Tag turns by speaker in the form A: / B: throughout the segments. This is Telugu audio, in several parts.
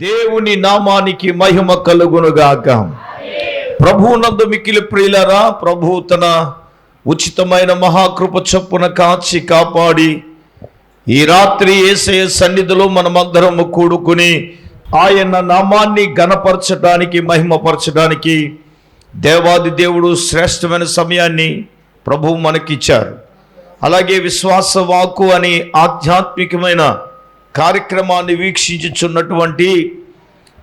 A: దేవుని నామానికి మహిమ కలుగునుగాక. ప్రభువునందు మిక్కిలి ప్రియులారా, ప్రభు తన ఉచితమైన మహాకృప చొప్పున కాచి కాపాడి ఈ రాత్రి యేసయ్య సన్నిధిలో మనమందరము కూడుకుని ఆయన నామాన్ని ఘనపరచడానికి, మహిమపరచడానికి దేవాది దేవుడు శ్రేష్టమైన సమయాన్ని ప్రభువు మనకిచ్చారు. అలాగే విశ్వాస వాక్కు అని ఆధ్యాత్మికమైన కార్యక్రమాన్ని వీక్షించుచున్నటువంటి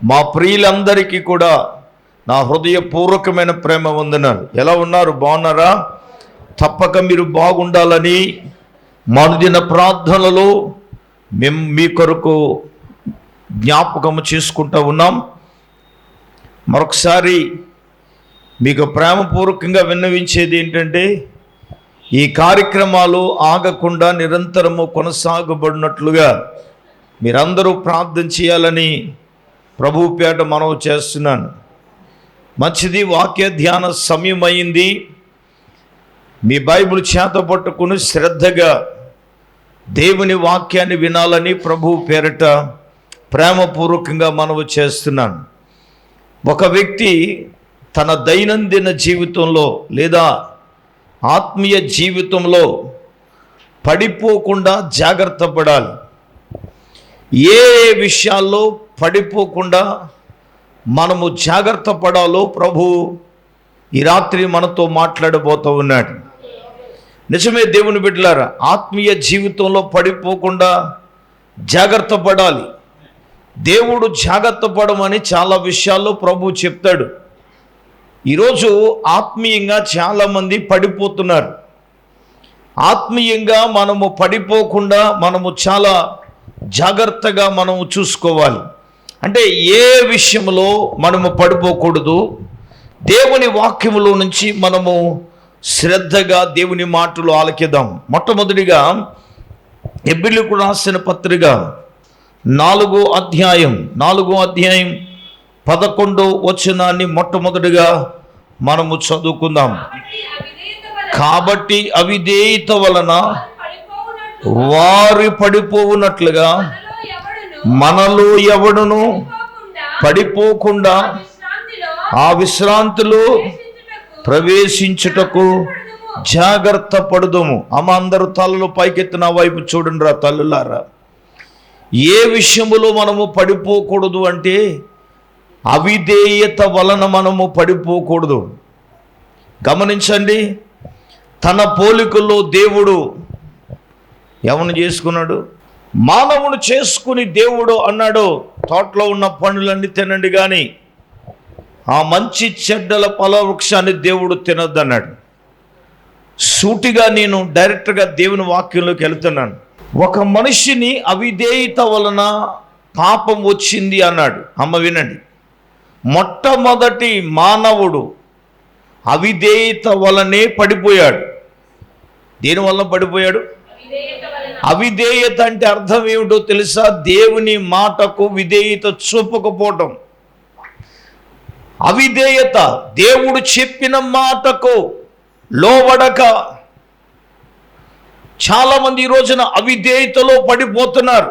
A: మా ప్రియులందరికీ కూడా నా హృదయపూర్వకమైన ప్రేమ వందనాలు. ఎలా ఉన్నారు? బాగున్నారా? తప్పక మీరు బాగుండాలని మనుదిన ప్రార్థనలో మేము మీ కొరకు జ్ఞాపకం చేసుకుంటూ ఉన్నాం. మరొకసారి మీకు ప్రేమపూర్వకంగా విన్నవించేది ఏంటంటే, ఈ కార్యక్రమాలు ఆగకుండా నిరంతరము కొనసాగబడినట్లుగా మీరందరూ ప్రార్థన చేయాలని ప్రభు పేట మనవి చేస్తున్నాను. మంచిది, వాక్య ధ్యాన సమయం అయింది. మీ బైబిల్ చేత పట్టుకుని శ్రద్ధగా దేవుని వాక్యాన్ని వినాలని ప్రభు పేరట ప్రేమపూర్వకంగా మనవి చేస్తున్నాను. ఒక వ్యక్తి తన దైనందిన జీవితంలో లేదా ఆత్మీయ జీవితంలో పడిపోకుండా జాగ్రత్త పడాలి. ఏ విషయాల్లో పడిపోకుండా మనము జాగ్రత్త పడాలో ప్రభు ఈ రాత్రి మనతో మాట్లాడబోతూ ఉన్నాడు. నిజమే దేవుని బిడ్డలారా, ఆత్మీయ జీవితంలో పడిపోకుండా జాగ్రత్త పడాలి. దేవుడు జాగ్రత్త పడమని చాలా విషయాల్లో ప్రభు చెప్తాడు. ఈరోజు ఆత్మీయంగా చాలామంది పడిపోతున్నారు. ఆత్మీయంగా మనము పడిపోకుండా మనము చాలా జాగ్రత్తగా మనము చూసుకోవాలి. అంటే ఏ విషయంలో మనము పడిపోకూడదు, దేవుని వాక్యములో నుంచి మనము శ్రద్ధగా దేవుని మాటలు ఆలకిద్దాం. మొట్టమొదటిగా హెబ్రీయులకు రాసిన పత్రిక 4వ అధ్యాయం 11వ వచనాన్ని మొట్టమొదటిగా మనము చదువుకుందాం. కాబట్టి అవిధేయత వలన వారు పడిపోవునట్లుగా మనలో ఎవడును పడిపోకుండా ఆ విశ్రాంతిలో ప్రవేశించుటకు జాగ్రత్త పడుదము. అమ్మ, అందరూ తలలు పైకెత్తిన వైపు చూడండి రా తల్లులారా. ఏ విషయములో మనము పడిపోకూడదు అంటే అవిధేయత వలన మనము పడిపోకూడదు. గమనించండి, తన పోలికల్లో దేవుడు ఎవరిని చేసుకున్నాడు? మానవుని చేసుకుని దేవుడు అన్నాడు, తోటలో ఉన్న పండ్లన్నీ తినండి, కానీ ఆ మంచి చెడ్డల ఫలవృక్షాన్ని దేవుడు తినొద్దన్నాడు. సూటిగా నేను డైరెక్ట్గా దేవుని వాక్యంలోకి వెళ్తున్నాను. ఒక మనిషిని అవిధేయత వలన పాపం వచ్చింది అన్నాడు. అమ్మ వినండి, మొట్టమొదటి మానవుడు అవిధేయత వలనే పడిపోయాడు. దేనివల్ల పడిపోయాడు? అవిధేయత అంటే అర్థం ఏమిటో తెలుసా? దేవుని మాటకు విధేయత చూపకపోవటం. అవిధేయత, దేవుడు చెప్పిన మాటకు లోబడక చాలామంది ఈ రోజున అవిధేయతలో పడిపోతున్నారు.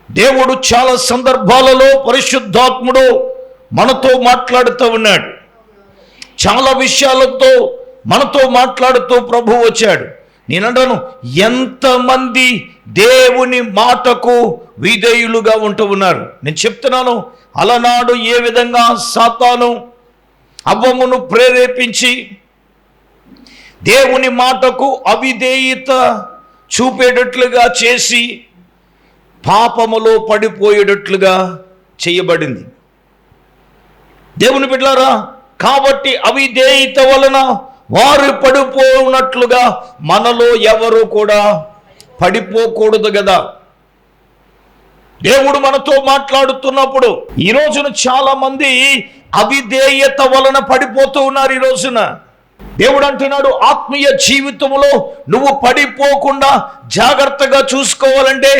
A: దేవుడు చాలా సందర్భాలలో పరిశుద్ధాత్ముడు మనతో మాట్లాడుతూ ఉన్నాడు. చాలా విషయాలతో మనతో మాట్లాడుతూ ప్రభు వచ్చాడు. నేనంటాను, ఎంతమంది దేవుని మాటకు విధేయులుగా ఉంటూ ఉన్నారు. నేను చెప్తున్నాను, అలనాడు ఏ విధంగా సాతాను అవ్వమును ప్రేరేపించి దేవుని మాటకు అవిధేయత చూపేటట్లుగా చేసి పాపములో పడిపోయేటట్లుగా చేయబడింది. దేవుని బిడ్డలారా, కాబట్టి అవిధేయత వలన వారు పడిపోనట్లుగా మనలో ఎవరు కూడా పడిపోకూడదు కదా. దేవుడు మనతో మాట్లాడుతున్నప్పుడు ఈ రోజున చాలా మంది అవిధేయత వలన పడిపోతూ ఉన్నారు. ఈ రోజున దేవుడు అంటున్నాడు, ఆత్మీయ జీవితంలో నువ్వు పడిపోకుండా జాగ్రత్తగా చూసుకోవాలంటే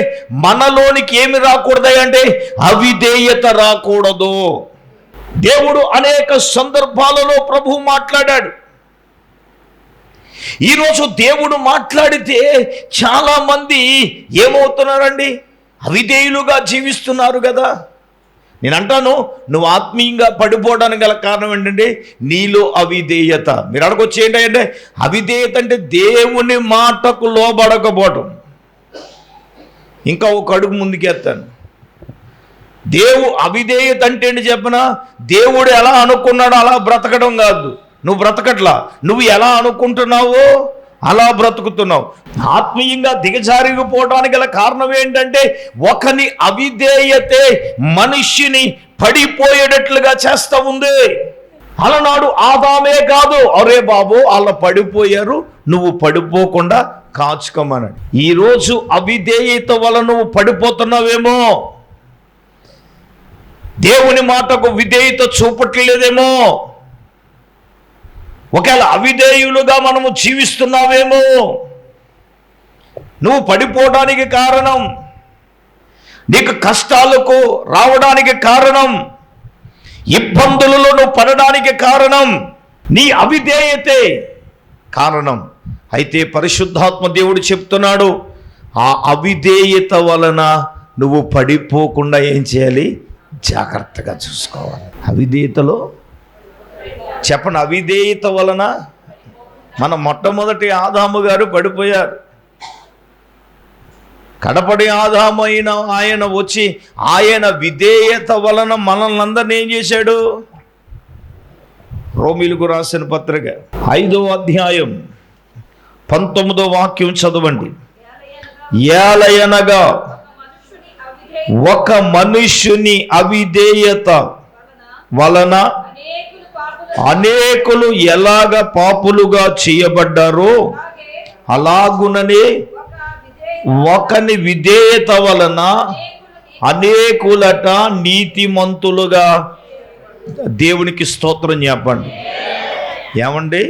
A: మనలోనికి ఏమి రాకూడదు అంటే అవిధేయత రాకూడదు. దేవుడు అనేక సందర్భాలలో ప్రభు మాట్లాడాడు. ఈరోజు దేవుడు మాట్లాడితే చాలామంది ఏమవుతున్నారండి? అవిధేయులుగా జీవిస్తున్నారు కదా. నేను అంటాను, నువ్వు ఆత్మీయంగా పడిపోవడానికి గల కారణం ఏంటంటే నీలో అవిధేయత. మీరు అడగొచ్చి ఏంటంటే అవిధేయత అంటే దేవుని మాటకు లోబడకపోవటం. ఇంకా ఒక అడుగు ముందుకెత్తాను. అవిధేయత అంటే ఏంటి చెప్పనా? దేవుడు ఎలా అనుకున్నాడో అలా బ్రతకడం కాదు. నువ్వు బ్రతకట్లా, నువ్వు ఎలా అనుకుంటున్నావో అలా బ్రతుకుతున్నావు. ఆత్మీయంగా దిగజారిపోవడానికి గల కారణం ఏంటంటే ఒకని అవిధేయతే మనిషిని పడిపోయేటట్లుగా చేస్తూ ఉంది. అలనాడు ఆదామే కాదు, అరే బాబు వాళ్ళ పడిపోయారు, నువ్వు పడిపోకుండా కాచుకోమన్నాడు. ఈరోజు అవిధేయత వల్ల నువ్వు పడిపోతున్నావేమో, దేవుని మాటకు విధేయత చూపట్లేదేమో, ఒకవేళ అవిధేయులుగా మనము జీవిస్తున్నావేమో. నువ్వు పడిపోవడానికి కారణం, నీకు కష్టాలకు రావడానికి కారణం, ఇబ్బందులలో నువ్వు పడడానికి కారణం నీ అవిధేయతే కారణం. అయితే పరిశుద్ధాత్మ దేవుడు చెప్తున్నాడు, ఆ అవిధేయత వలన నువ్వు పడిపోకుండా ఏం చేయాలి? జాగ్రత్తగా చూసుకోవాలి. అవిధేయతలో చెప్పండి, అవిధేయత వలన మన మొట్టమొదటి ఆదాము గారు పడిపోయారు. కడపడి ఆదాము అయిన ఆయన వచ్చి ఆయన విధేయత వలన మనల్ని అందరినీ ఏం చేశాడు? రోమీలకు రాసిన పత్రిక 5వ అధ్యాయం 19వ వాక్యం చదవండి. ఏలయనగా ఒక మనుష్యుని అవిధేయత వలన అనేకులు ఎలాగ పాపులుగా చేయబడ్డారో అలాగుననే ఒకని విధేయత వలన అనేకులట నీతిమంతులుగా. దేవునికి స్తోత్రం చెప్పండి. ఏమండి,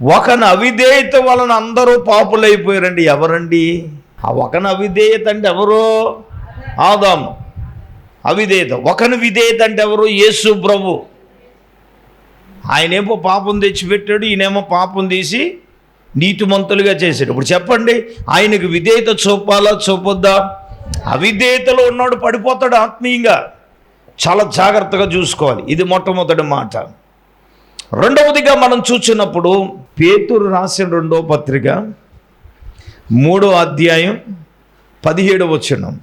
A: ఒకని అవిధేయత వలన అందరూ పాపులైపోయారండి. ఎవరండి ఆ ఒకని అవిధేయత అంటే? ఎవరు? ఆదాము. అవిధేయత. ఒకని విధేయత అంటే ఎవరు? యేసు ప్రభు. ఆయనేమో పాపం తెచ్చిపెట్టాడు, ఈయనేమో పాపం తీసి నీతిమంతులుగా చేశాడు. ఇప్పుడు చెప్పండి, ఆయనకు విధేయత చూపాలా చూపొద్దా? అవిధేయతలో ఉన్నాడు పడిపోతాడు ఆత్మీయంగా. చాలా జాగ్రత్తగా చూసుకోవాలి. ఇది మొట్టమొదటి మాట. రెండవదిగా మనం చూసినప్పుడు పేతురు రాసిన 2వ పత్రిక 3వ అధ్యాయం 17వ వచనం.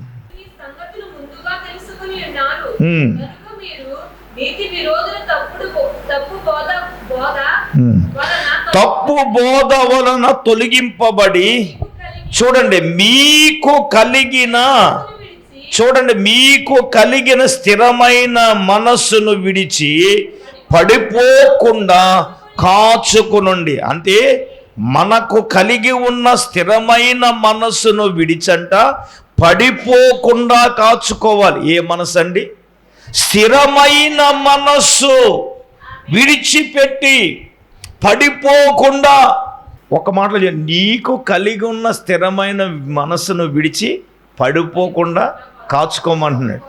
A: తప్పు బోధ వలన తొలగింపబడి చూడండి మీకు కలిగిన స్థిరమైన మనస్సును విడిచి పడిపోకుండా కాచుకునండి. అంటే మనకు కలిగి ఉన్న స్థిరమైన మనస్సును విడిచంట పడిపోకుండా కాచుకోవాలి. ఏ మనసు అండి? స్థిరమైన మనస్సు విడిచిపెట్టి పడిపోకుండా. ఒక మాటలో నీకు కలిగి ఉన్న స్థిరమైన మనస్సును విడిచి పడిపోకుండా కాచుకోమంటున్నాడు.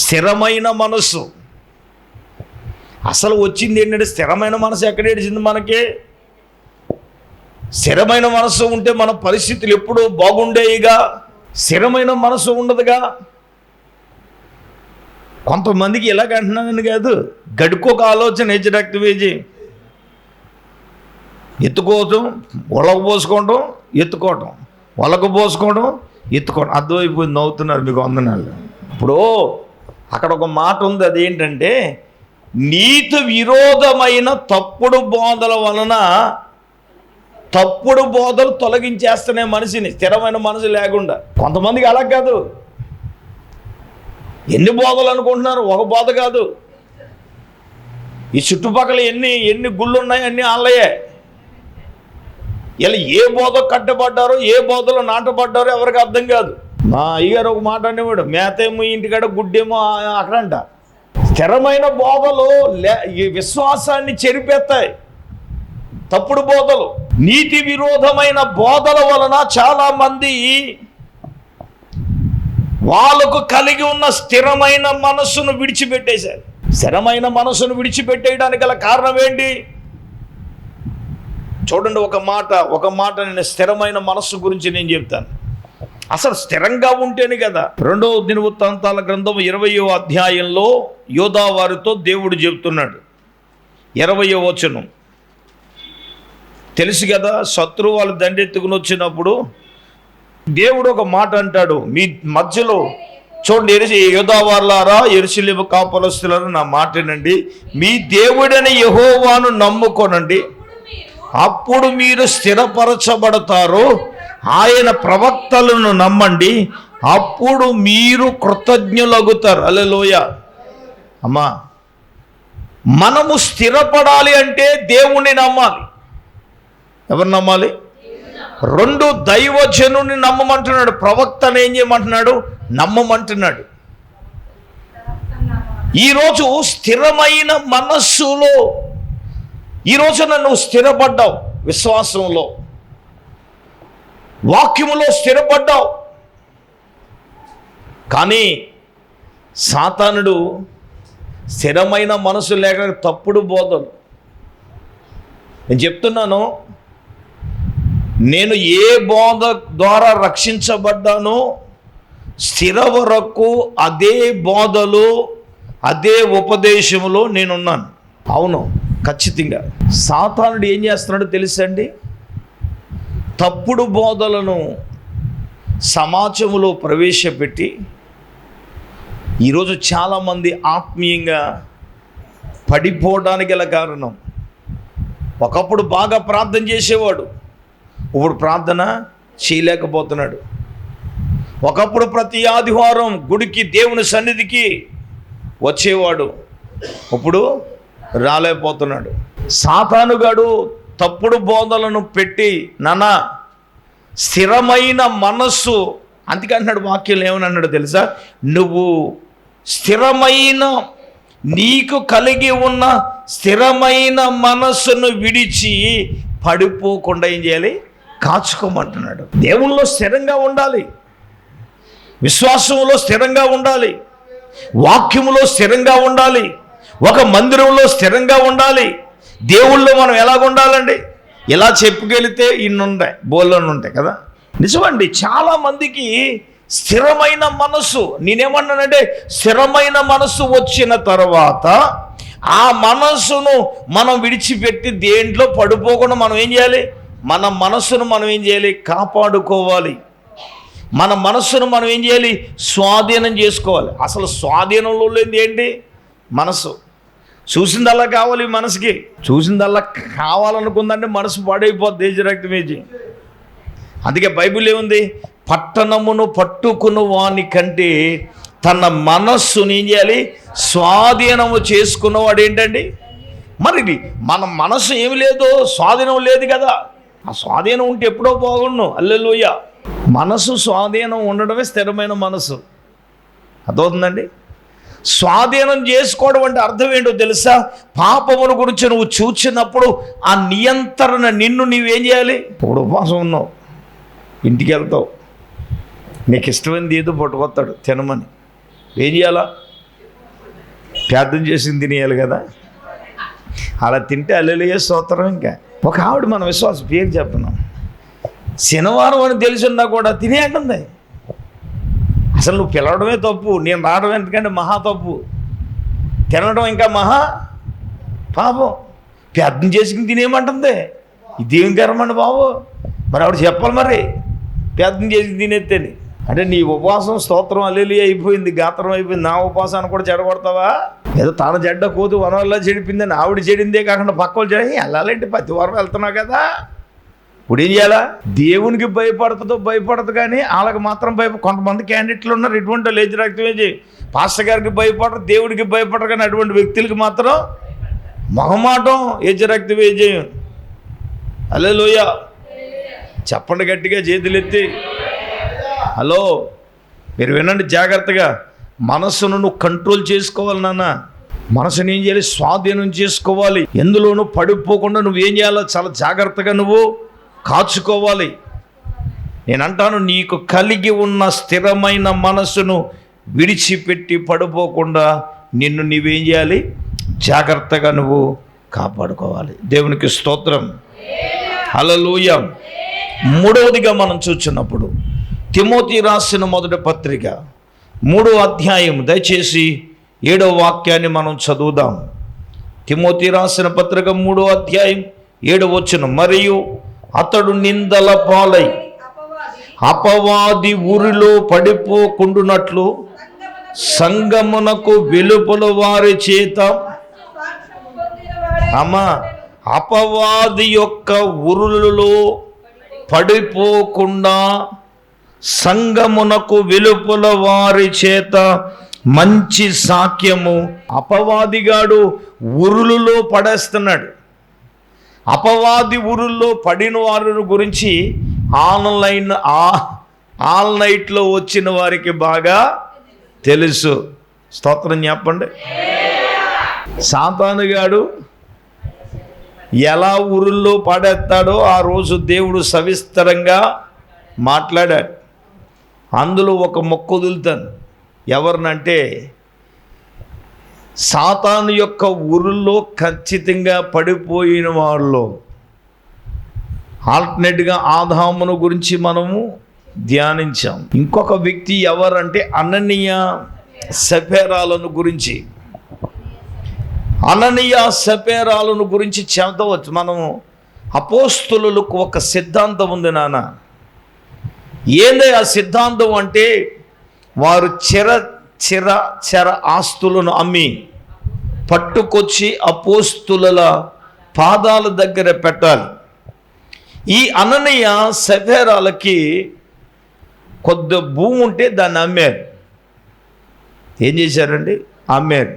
A: స్థిరమైన మనస్సు అసలు వచ్చింది ఏంటంటే, స్థిరమైన మనసు ఎక్కడ ఏడిచింది మనకి? స్థిరమైన మనసు ఉంటే మన పరిస్థితులు ఎప్పుడూ బాగుండేవిగా. స్థిరమైన మనసు ఉండదుగా. కొంతమందికి ఇలాగంటున్నానని కాదు, గడుకోక ఆలోచన హెచ్చరక్తవేజీ ఎత్తుకోవటం, ఒలకు పోసుకోవటం, ఎత్తుకోవటం, ఒలకు పోసుకోవడం, ఎత్తుకోవడం. అర్థమైపోయింది. నవ్వుతున్నారు మీకు వందనాలు. ఇప్పుడు అక్కడ ఒక మాట ఉంది, అదేంటంటే నీతి విరోధమైన తప్పుడు బోధల వలన తప్పుడు బోధలు తొలగించేస్తున్నాయి మనిషిని, స్థిరమైన మనసు లేకుండా. కొంతమందికి అలా కాదు. ఎన్ని బోధలు అనుకుంటున్నారు? ఒక బోధ కాదు. ఈ చుట్టుపక్కల ఎన్ని గుళ్ళు ఉన్నాయి, అన్నీ ఆలయే. ఇలా ఏ బోధ కట్టబడ్డారో, ఏ బోధలో నాటబడ్డారో ఎవరికి అర్థం కాదు. మా అయ్యగారు ఒక మాట అనేవాడు, మేతేమో ఇంటికాడ గుడ్డేమో అక్కడంట. స్థిరమైన బోధలు ఈ విశ్వాసాన్ని చెరిపేస్తాయి. తప్పుడు బోధలు, నీతి విరోధమైన బోధల వలన చాలా మంది వాళ్ళకు కలిగి ఉన్న స్థిరమైన మనస్సును విడిచిపెట్టేశారు. స్థిరమైన మనస్సును విడిచిపెట్టేయడానికి గల కారణం ఏంటి? చూడండి, ఒక మాట నేను స్థిరమైన మనస్సు గురించి నేను చెప్తాను. అసలు స్థిరంగా ఉంటేనే కదా. 2వ దినవృత్తాంతాల గ్రంథం 20వ అధ్యాయంలో యోధా వారితో దేవుడు చెబుతున్నాడు. 20వ వచనం తెలుసు కదా. శత్రువు వాళ్ళు దండెత్తుకుని వచ్చినప్పుడు దేవుడు ఒక మాట అంటాడు, మీ మధ్యలో చూడండి, యోధా వారులారా, యెరూషలేము కాపురస్తులారా, నా మాట వినండి. మీ దేవుడైన యెహోవాను నమ్ముకొనండి, అప్పుడు మీరు స్థిరపరచబడతారు. ఆయన ప్రవక్తలను నమ్మండి, అప్పుడు మీరు కృతజ్ఞులగుతారు. హల్లెలూయా. అమ్మా, మనము స్థిరపడాలి అంటే దేవుణ్ణి నమ్మాలి. ఎవరు నమ్మాలి? 2 దైవజనుని నమ్మమంటున్నాడు. ప్రవక్తను ఏం చేయమంటున్నాడు? నమ్మమంటున్నాడు. ఈరోజు స్థిరమైన మనస్సులో ఈరోజు నన్ను స్థిరపడ్డావు, విశ్వాసంలో, వాక్యములో స్థిరపడ్డావు. కానీ సాతానుడు స్థిరమైన మనసు లేక తప్పుడు బోధలు. నేను చెప్తున్నాను, నేను ఏ బోధ ద్వారా రక్షించబడ్డానో స్థిర వరకు అదే బోధలు, అదే ఉపదేశములో నేనున్నాను. అవును, ఖచ్చితంగా. సాతానుడు ఏం చేస్తున్నాడో తెలుసండి? తప్పుడు బోధలను సమాజంలో ప్రవేశపెట్టి ఈరోజు చాలామంది ఆత్మీయంగా పడిపోవడానికి గల కారణం, ఒకప్పుడు బాగా ప్రార్థన చేసేవాడు, ఇప్పుడు ప్రార్థన చేయలేకపోతున్నాడు. ఒకప్పుడు ప్రతి ఆదివారం గుడికి, దేవుని సన్నిధికి వచ్చేవాడు, ఇప్పుడు రాలేకపోతున్నాడు. సాతానుగాడు తప్పుడు బోధలను పెట్టి, నానా స్థిరమైన మనస్సు, అందుకే అన్నాడు వాక్యం ఏమని అన్నాడు తెలుసా? నువ్వు స్థిరమైన, నీకు కలిగి ఉన్న స్థిరమైన మనస్సును విడిచి పడిపోకుండా ఏం చేయాలి? కాచుకోమంటున్నాడు. దేవుల్లో స్థిరంగా ఉండాలి, విశ్వాసంలో స్థిరంగా ఉండాలి, వాక్యములో స్థిరంగా ఉండాలి, ఒక మందిరంలో స్థిరంగా ఉండాలి. దేవుళ్ళో మనం ఎలాగ ఉండాలండి? ఇలా చెప్పుకెళితే ఇన్నుంటాయి, బోల్లోనే ఉంటాయి కదా. నిజమండి, చాలామందికి స్థిరమైన మనస్సు, నేనేమన్నానంటే స్థిరమైన మనస్సు వచ్చిన తర్వాత ఆ మనస్సును మనం విడిచిపెట్టి దేంట్లో పడిపోకుండా మనం ఏం చేయాలి? మన మనస్సును మనం ఏం చేయాలి? కాపాడుకోవాలి. మన మనస్సును మనం ఏం చేయాలి? స్వాధీనం చేసుకోవాలి. అసలు స్వాధీనంలో లేనిది ఏంటి? మనసు. చూసిందల్లా కావాలి మనసుకి, చూసిందల్లా కావాలనుకుందంటే మనసు పాడైపోద్ది, దేశరక్తమేజీ. అందుకే బైబిల్ ఏముంది? పట్టణమును పట్టుకుని వాని కంటే తన మనస్సుని ఏం చేయాలి? స్వాధీనము చేసుకున్నవాడు ఏంటండి? మరి మన మనసు ఏమి లేదు, స్వాధీనం లేదు కదా. ఆ స్వాధీనం ఉంటే ఎప్పుడో బాగుండు. హల్లెలూయా. మనసు స్వాధీనం ఉండడమే స్థిరమైన మనసు. అర్థమవుతుందండి? స్వాధీనం చేసుకోవడం అంటే అర్థం ఏంటో తెలుసా? పాపమును గురించి నువ్వు చూచినప్పుడు ఆ నియంత్రణ నిన్ను నీవేం చేయాలి? ఇప్పుడు ఉపవాసం ఉన్నావు, ఇంటికి వెళ్తావు, నీకు ఇష్టమైనది ఏదో పట్టుకొస్తాడు తినమని, ఏం చేయాలా? ప్రార్థన చేసింది తినేయాలి కదా. అలా తింటే హల్లెలూయా స్తోత్రం. ఇంకా ఒక ఆవిడ, మన విశ్వాసం పేరు చెప్పను, శనివారం అని తెలుసున్నా కూడా తినేయంటుంది. అసలు నువ్వు పిలవడమే తప్పు, నేను రావడం ఎందుకంటే మహా తప్పు, తినడం ఇంకా మహా పాపం. ప్రార్థన చేసుకుని తినేయమంటుంది. ఇదేం కరమండి బాబు. మరి ఆవిడ చెప్పాలి, మరి ప్రార్థన చేసి తినేత్తేని అంటే నీ ఉపవాసం స్తోత్రం హల్లెలూయా అయిపోయింది, గాత్రం అయిపోయింది, నా ఉపవాసాన్ని కూడా చెడగొడతావా? ఏదో తన జడ్డ కూతు వనవల్లా చెడిపిందని ఆవిడ చెడిందే కాకుండా పక్క వాళ్ళు చెడి వెళ్ళాలంటే ప్రతి వారం వెళ్తున్నావు కదా. ఇప్పుడు ఏం చేయాలా? దేవునికి భయపడదు కానీ వాళ్ళకి మాత్రం కొంతమంది క్యాండిడేట్లు ఉన్నారు, ఇటువంటి లేచి రక్తమేజీ. పాస్టర్ గారికి భయపడరు, దేవుడికి భయపడరు, కానీ అటువంటి వ్యక్తులకి మాత్రం మొహమాటం, ఏజీ రక్తమేజీ. హల్లెలూయా. చెప్పండి గట్టిగా, చేతులెత్తి. హలో, మీరు వినండి జాగ్రత్తగా. మనస్సును నువ్వు కంట్రోల్ చేసుకోవాలి నాన్న. మనసుని ఏం చేయాలి? స్వాధీనం చేసుకోవాలి. ఎందులోనూ పడిపోకుండా నువ్వేం చేయాలో చాలా జాగ్రత్తగా నువ్వు కాచుకోవాలి. నేను అంటాను, నీకు కలిగి ఉన్న స్థిరమైన మనస్సును విడిచిపెట్టి పడిపోకుండా నిన్ను నీవేం చేయాలి? జాగ్రత్తగా నువ్వు కాపాడుకోవాలి. దేవునికి స్తోత్రం. హల్లెలూయా. 3వదిగా మనం చూస్తున్నప్పుడు తిమోతి రాసిన మొదటి పత్రిక 3వ అధ్యాయం దయచేసి 7వ వాక్యాన్ని మనం చదువుదాం. తిమోతి రాసిన పత్రిక 3వ అధ్యాయం 7వ వచనం, మరియు అతడు నిందల పాలై అపవాది ఊరిలో పడిపోకుండునట్లు సంగమునకు వెలుపల వారి చేత అపవాది యొక్క ఉరులలో పడిపోకుండా సంగమునకు వెలుపల వారి చేత మంచి సాక్ష్యము. అపవాదిగాడు ఉరులలో పడేస్తున్నాడు. అపవాది ఉరుల్లో పడిన వారి గురించి ఆల్ నైట్లో వచ్చిన వారికి బాగా తెలుసు. స్తోత్రం చెప్పండి. సాతానుగాడు ఎలా ఉరుల్లో పడేస్తాడో ఆ రోజు దేవుడు సవిస్తరంగా మాట్లాడాడు. అందులో ఒక మొక్క వదులుతాను. ఎవరినంటే సాతాను యొక్క ఉరుల్లో ఖచ్చితంగా పడిపోయిన వాళ్ళలో ఆల్టర్నేట్గా ఆదామును గురించి మనము ధ్యానించాం. ఇంకొక వ్యక్తి ఎవరంటే అననీయ సఫేరాలను గురించి. అననీయ సఫేరాలను గురించి చదవచ్చు మనము. అపోస్తులకు ఒక సిద్ధాంతం ఉంది నాన్న. ఏంది ఆ సిద్ధాంతం అంటే, వారు చెర ఆస్తులను అమ్మి పట్టుకొచ్చి అపోస్తుల పాదాల దగ్గర పెట్టాలి. ఈ అననీయ సఫేరాలకి కొద్ది భూమి ఉంటే దాన్ని అమ్మారు. ఏం చేశారండి? అమ్మారు.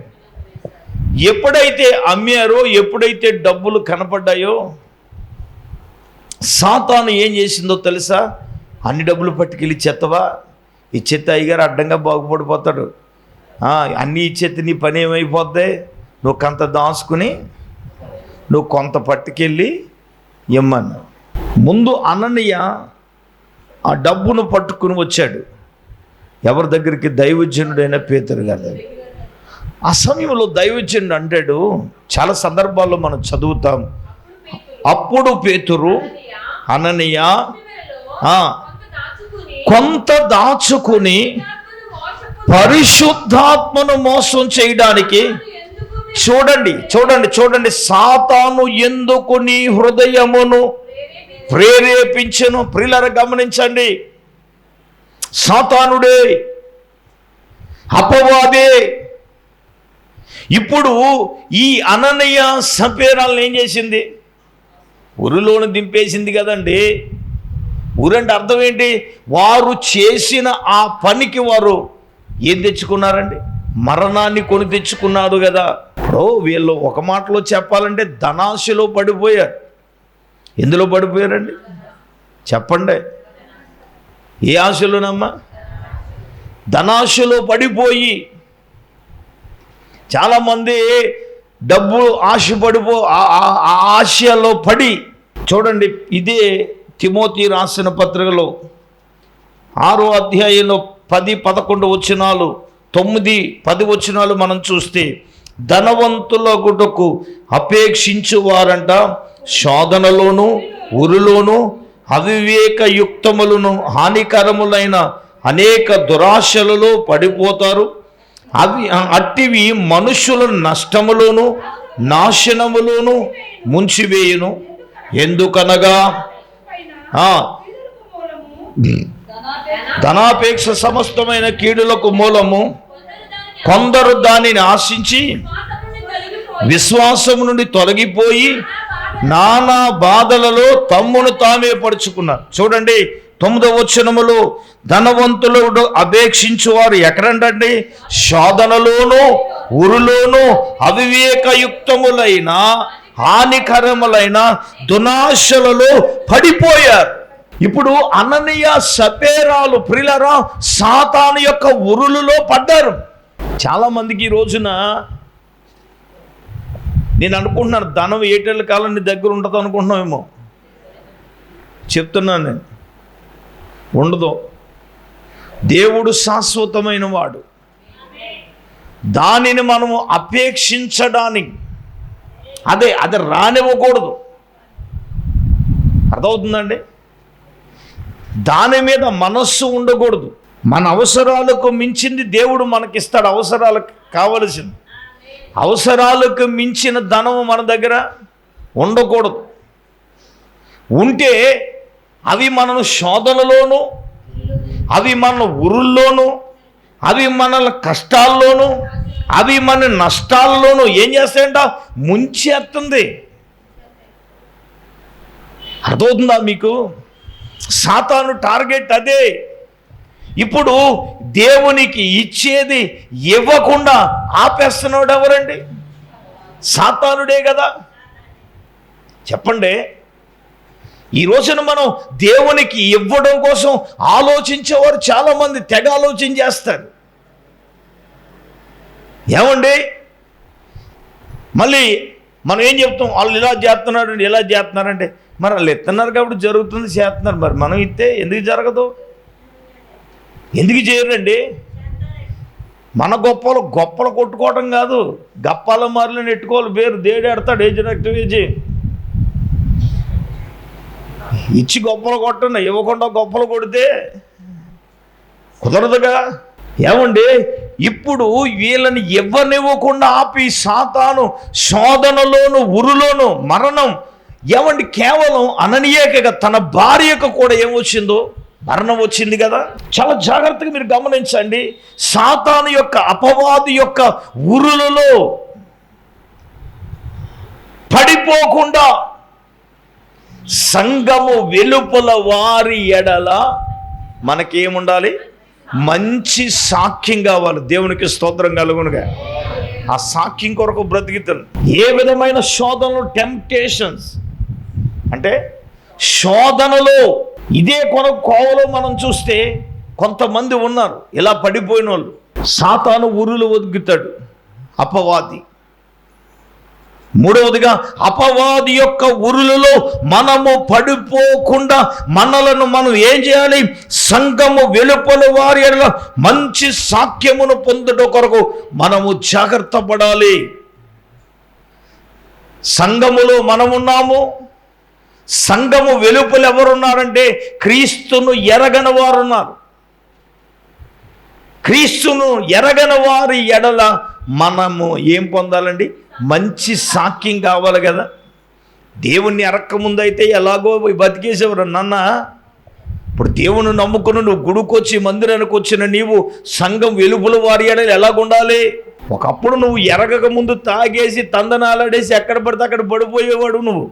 A: ఎప్పుడైతే అమ్మారో, ఎప్పుడైతే డబ్బులు కనపడ్డాయో, సాతాను ఏం చేసిందో తెలుసా? అన్ని డబ్బులు పట్టుకెళ్ళి ఇచ్చేత్తవా? ఇచ్చేస్తే అయ్యగారు అడ్డంగా బాగుపడిపోతాడు. అన్నీ ఇచ్చేస్తే నీ పని ఏమైపోద్ది? నువ్వు కొంత దాచుకుని నువ్వు కొంత పట్టుకెళ్ళి ఇమ్మన్నా. ముందు అననీయ ఆ డబ్బును పట్టుకుని వచ్చాడు. ఎవరి దగ్గరికి? దైవజనుడైన పేతురు గారు. ఆ సమయంలో దైవజనుడు అంటాడు, చాలా సందర్భాల్లో మనం చదువుతాం, అప్పుడు పేతురు అననీయ కొంత దాచుకుని పరిశుద్ధాత్మను మోసం చేయడానికి, చూడండి సాతాను ఎందుకు నీ హృదయమును ప్రేరేపించెను. ప్రియులారా గమనించండి, సాతానుడే, అపవాదే. ఇప్పుడు ఈ అననీయ సఫేరాలను ఏం చేసింది? ఉరిలోను దింపేసింది కదండి. ఊరంటే అర్థం ఏంటి? వారు చేసిన ఆ పనికి వారు ఏం తెచ్చుకున్నారండి? మరణాన్ని కొని తెచ్చుకున్నారు కదా. ఇప్పుడు వీళ్ళు ఒక మాటలో చెప్పాలంటే ధనాశలో పడిపోయారు. ఎందులో పడిపోయారండి? చెప్పండి. ఏ ఆశలోనమ్మా? ధనాశలో పడిపోయి చాలామంది డబ్బు ఆశలో పడి. చూడండి, ఇదే తిమోతి రాసిన పత్రికలో 6వ అధ్యాయంలో 10-11 వచనాలు, 9-10 వచనాలు మనం చూస్తే, ధనవంతుల గుటకు అపేక్షించువారంట శోధనలోను ఉరులోను అవివేకయుక్తములను హానికరములైన అనేక దురాశలలో పడిపోతారు. అట్టివి మనుషుల నష్టములోను నాశనములోను ముంచివేయును. ఎందుకనగా ధనాపేక్ష సమస్తమైన కీడులకు మూలము. కొందరు దానిని ఆశించి విశ్వాసము నుండి తొలగిపోయి నానా బాధలలో తమ్మును తామే పరుచుకున్నారు. చూడండి 9వ వచనములో, ధనవంతులు అపేక్షించువారు ఎక్కడండి? శోధనలోను ఉరులోను అవివేకయుక్తములైన హానికరములైన దునాశలలో పడిపోయారు. ఇప్పుడు అననీయ సఫేరాలు ప్రియులారా సాతాను యొక్క ఉరులలో పడ్డారు. చాలామందికి ఈ రోజున నేను అనుకుంటున్నాను, ధనం ఏటేళ్ళ కాలం నీ దగ్గర ఉండదు అనుకుంటున్నామేమో. చెప్తున్నాను నేను, ఉండదు. దేవుడు శాశ్వతమైన వాడు. దానిని మనము అపేక్షించడానికి అది రానివ్వకూడదు. అర్థమవుతుందండి? దాని మీద మనస్సు ఉండకూడదు. మన అవసరాలకు మించింది దేవుడు మనకిస్తాడు. అవసరాలకు కావలసింది, అవసరాలకు మించిన ధనము మన దగ్గర ఉండకూడదు. ఉంటే అవి మన శోధనలోను, అవి మన ఉరుల్లోనూ, అవి మన కష్టాల్లోనూ, అవి మన నష్టాల్లోనూ ఏం చేస్తాయంట? ముంచేస్తుంది. అర్థమవుతుందా మీకు? సాతాను టార్గెట్ అదే. ఇప్పుడు దేవునికి ఇచ్చేది ఇవ్వకుండా ఆపేస్తున్నాడు ఎవరండి? సాతానుడే కదా. చెప్పండి, ఈ రోజున మనం దేవునికి ఇవ్వడం కోసం ఆలోచించేవారు చాలామంది తెగ ఆలోచన చేస్తారు. ఏమండి, మళ్ళీ మనం ఏం చెప్తాం? వాళ్ళు ఇలా చేస్తున్నారు, ఇలా చేస్తున్నారంటే మరి వాళ్ళు ఇస్తున్నారు కాబట్టి జరుగుతుంది, చేస్తున్నారు. మరి మనం ఇస్తే ఎందుకు జరగదు? ఎందుకు చేయరండి? మన గొప్పలు కొట్టుకోవటం కాదు, గప్పాల మారులు నెట్టుకోవాలి. పేరు దేడెడతాడు ఏజీ ఇచ్చి గొప్పలు కొట్టండి, ఇవ్వకుండా గొప్పలు కొడితే కుదరదుగా. ఏమండి, ఇప్పుడు వీళ్ళని ఇవ్వనివ్వకుండా ఆపి సాతాను శోధనలోను, ఉరులోను మరణం. ఏమండి, కేవలం అననీయకగా తన భార్యకు కూడా ఏమొచ్చిందో? మరణం వచ్చింది కదా. చాలా జాగ్రత్తగా మీరు గమనించండి. సాతాను యొక్క, అపవాది యొక్క ఉరులలో పడిపోకుండా సంఘము వెలుపల వారి ఎడల మనకేముండాలి? మంచి సాక్ష్యం కావాలి. దేవునికి స్తోత్రం కలుగునుగా. ఆ సాక్ష్యం కొరకు బ్రతికితాను. ఏ విధమైన శోధనలు, టెంప్టేషన్స్ అంటే శోధనలో ఇదే కోవలో మనం చూస్తే కొంతమంది ఉన్నారు ఇలా పడిపోయిన వాళ్ళు. సాతాను ఉరులు ఒదుగుతాడు అపవాది. మూడవదిగా, అపవాది యొక్క ఉరులలో మనము పడిపోకుండా మనలను మనం ఏం చేయాలి? సంఘము వెలుపల వారి మంచి సాక్ష్యమును పొందుట కొరకు మనము జాగ్రత్త పడాలి. సంఘములో మనమున్నాము. సంఘము వెలుపల ఎవరున్నారంటే క్రీస్తును ఎరగని వారు ఉన్నారు. క్రీస్తును ఎరగని వారి ఎడల మనము ఏం పొందాలండి? మంచి సాక్ష్యం కావాలి కదా. దేవుణ్ణి ఎరక్క ముందైతే ఎలాగో బతికేసేవారు నాన్న. ఇప్పుడు దేవుని నమ్ముకుని నువ్వు గుడికొచ్చి మందిరానికి వచ్చిన నీవు సంఘం వెలుపుల వారి ఎడల ఎలాగుండాలి? ఒకప్పుడు నువ్వు ఎరగక ముందు తాగేసి తందనాలాడేసి ఎక్కడ పడితే అక్కడ పడిపోయేవాడు నువ్వు.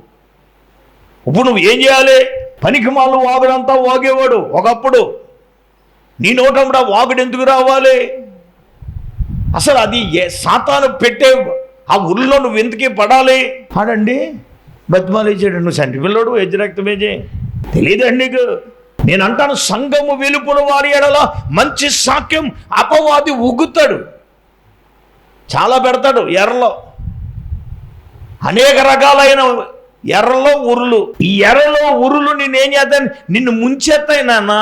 A: ఇప్పుడు నువ్వు ఏం చేయాలి? పనికి మాలు వాగుడంతా వాగేవాడు ఒకప్పుడు. నీ నోటండా వాగుడు ఎందుకు రావాలి? అసలు అది సాతాను పెట్టే ఆ ఊళ్ళో నువ్వు ఎందుకే పడాలి? ఆడండి బతిమాలేసాడు. నువ్వు సంటి పిల్లడు ఎజ్జరక్తమేజే తెలియదండి నీకు. నేను అంటాను, సంఘము వెలుపుల వారి ఎడల మంచి సాక్ష్యం అపవాది ఉగ్గుతాడు. చాలా పెడతాడు ఎర్రలో, అనేక రకాలైన ఎర్రలో ఉరులు. ఈ ఎర్రలో ఉరులు నేనేం చేస్తాను? నిన్ను ముంచేస్తాయి నాన్న.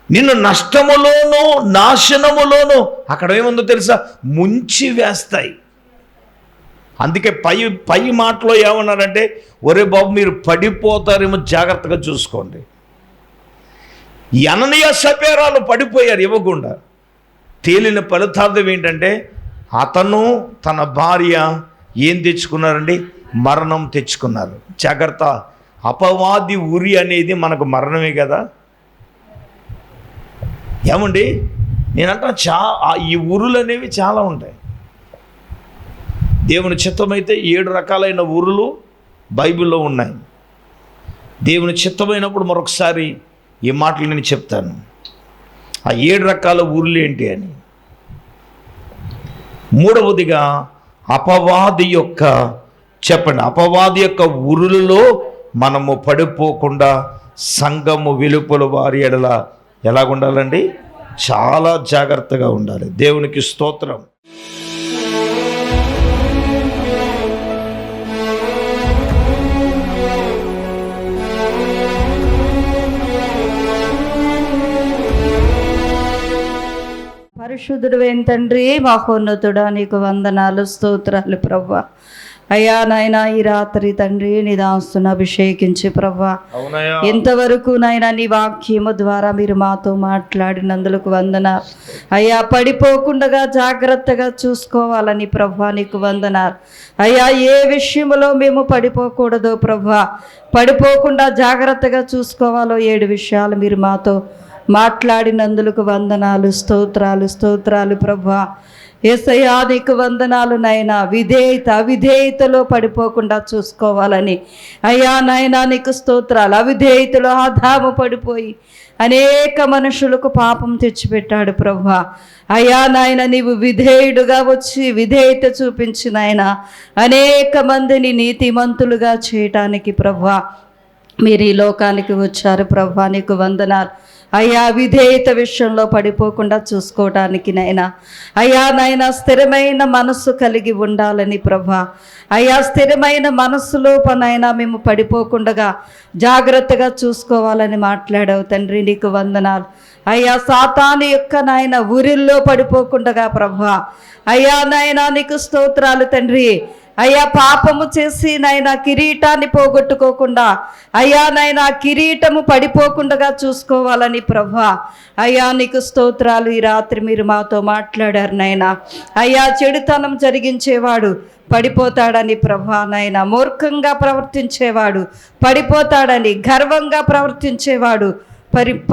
A: నిన్ను నష్టములోనూ నాశనములోనూ అక్కడ ఏముందో తెలుసా? ముంచి వేస్తాయి. అందుకే పై మాటలో ఏమన్నారంటే, ఒరే బాబు మీరు పడిపోతారేమో జాగ్రత్తగా చూసుకోండి. ఈ అననీయ సపేరాలు పడిపోయారు ఇవ్వకుండా. తేలిన ఫలితార్థం ఏంటంటే అతను తన భార్య ఏం తెచ్చుకున్నారండి? మరణం తెచ్చుకున్నారు. జాగ్రత్త. అపవాది ఉరి అనేది మనకు మరణమే కదా. ఏమండి, నేనంటా ఈ ఉరులు అనేవి చాలా ఉంటాయి. దేవుని చిత్తమైతే 7 రకాలైన ఉరులు బైబిల్లో ఉన్నాయి. దేవుని చిత్తమైనప్పుడు మరొకసారి ఈ మాటలు నేను చెప్తాను. ఆ 7 రకాల ఉరులు ఏంటి అని. మూడవదిగా అపవాది యొక్క, చెప్పండి, అపవాది యొక్క ఉరులలో మనము పడిపోకుండా సంఘము వెలుపల వారి ఎడల ఎలాగుండాలండి? చాలా జాగ్రత్తగా ఉండాలి. దేవునికి స్తోత్రం.
B: పరిశుద్ధుడు తండ్రి, మహోన్నతుడా, నీకు వందనాలు, స్తోత్రాలు ప్రభువా. అయ్యా నాయన ఈ రాత్రి తండ్రి నీ దాసును అభిషేకించి ప్రభా, ఇంతవరకు నాయన నీ వాక్యము ద్వారా మీరు మాతో మాట్లాడినందుకు వందనాలు అయ్యా. పడిపోకుండా జాగ్రత్తగా చూసుకోవాలని ప్రభా నీకు వందనాలు అయ్యా. ఏ విషయంలో మేము పడిపోకూడదో ప్రభా, పడిపోకుండా జాగ్రత్తగా చూసుకోవాలో 7 విషయాలు మీరు మాతో మాట్లాడినందుకు వందనాలు. స్తోత్రాలు స్తోత్రాలు ప్రభా. యేసయ్యా నీకు వందనాలు నాయనా. అవిధేయతలో పడిపోకుండా చూసుకోవాలని అయ్యా నాయనా నీకు స్తోత్రాలు. అవిధేయతలో ఆదాము పడిపోయి అనేక మనుషులకు పాపం తెచ్చిపెట్టాడు ప్రభా. అయ్యా నాయన నీవు విధేయుడుగా వచ్చి విధేయత చూపించి నాయన అనేక మందిని నీతిమంతులుగా చేయటానికి ప్రభా మీరు ఈ లోకానికి వచ్చారు ప్రభా. నీకు వందనాలు అయ్యా. విధేయత విషయంలో పడిపోకుండా చూసుకోవటానికి నైనా అయ్యా నాయన స్థిరమైన మనస్సు కలిగి ఉండాలని ప్రభా. అయ్యా స్థిరమైన మనస్సులోపనైనా మేము పడిపోకుండా జాగ్రత్తగా చూసుకోవాలని మాట్లాడావు తండ్రి. నీకు వందనాలు అయ్యా. సాతాను యొక్క నాయన ఊరిల్లో పడిపోకుండా ప్రభా అయ్యా నాయన నీకు స్తోత్రాలు తండ్రి. అయ్యా పాపము చేసి నాయన కిరీటాన్ని పోగొట్టుకోకుండా అయ్యా నాయన కిరీటము పడిపోకుండా చూసుకోవాలని ప్రభా అయ్యా నీకు స్తోత్రాలు. ఈ రాత్రి మీరు మాతో మాట్లాడారు నాయన అయ్యా. చెడుతనం జరిగించేవాడు పడిపోతాడని ప్రభా నాయన. మూర్ఖంగా ప్రవర్తించేవాడు పడిపోతాడని, గర్వంగా ప్రవర్తించేవాడు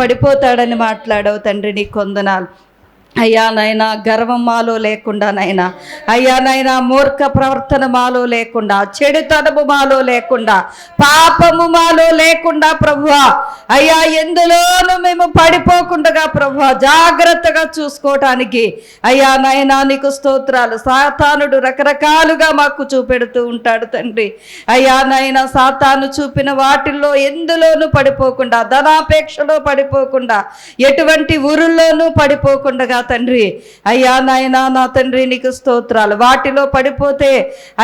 B: పడిపోతాడని మాట్లాడవు తండ్రి. నీకు వందనాలు అయ్యా నాయన. గర్వం మాలో లేకుండా నాయన అయ్యా నాయన మూర్ఖ ప్రవర్తన మాలో లేకుండా, చెడుతనము మాలో లేకుండా, పాపము మాలో లేకుండా ప్రభువా అయ్యా ఎందులోనూ మేము పడిపోకుండా ప్రభువా జాగ్రత్తగా చూసుకోవటానికి అయ్యా నాయన నీకు స్తోత్రాలు. సాతానుడు రకరకాలుగా మాకు చూపెడుతూ ఉంటాడు తండ్రి. అయ్యా నాయన సాతాను చూపిన వాటిల్లో ఎందులోనూ పడిపోకుండా, ధనాపేక్షలో పడిపోకుండా, ఎటువంటి ఊరుల్లోనూ పడిపోకుండా తండ్రి అయ్యా నాయన నా తండ్రి నీకు స్తోత్రాలు. వాటిలో పడిపోతే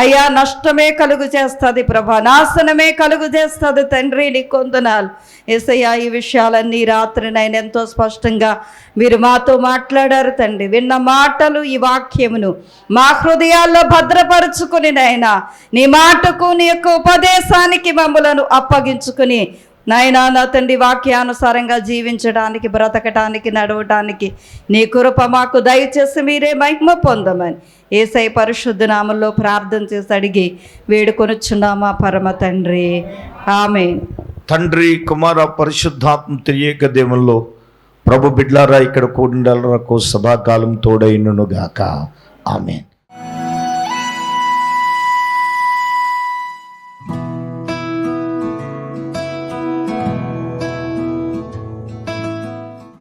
B: అయ్యా నష్టమే కలుగు చేస్తుంది ప్రభా, నాశనమే కలుగు చేస్తుంది తండ్రి. నీకు వందనాలు యేసయ్యా. ఈ విషయాలన్నీ రాత్రి నాయన ఎంతో స్పష్టంగా మీరు మాతో మాట్లాడారు తండ్రి. విన్న మాటలు ఈ వాక్యమును మా హృదయాల్లో భద్రపరుచుకుని నాయన నీ మాటకు నీ యొక్క ఉపదేశానికి మమ్మలను అప్పగించుకుని నాయనా నా తండ్రి వాక్యానుసారంగా జీవించడానికి, బ్రతకటానికి, నడవటానికి నీ కృప మాకు దయచేసి మీరే మహిమ పొందమని యేసయ్య పరిశుద్ధ నామములో ప్రార్థన చేసి అడిగి వేడుకొనుచున్నామా పరమ తండ్రి. ఆమేన్.
A: తండ్రి, కుమార, పరిశుద్ధాత్మ త్రియేక దేవుల్లో ప్రభు బిడ్లారా ఇక్కడ కూడినలకు సదాకాలం తోడైనను గాక. ఆమేన్.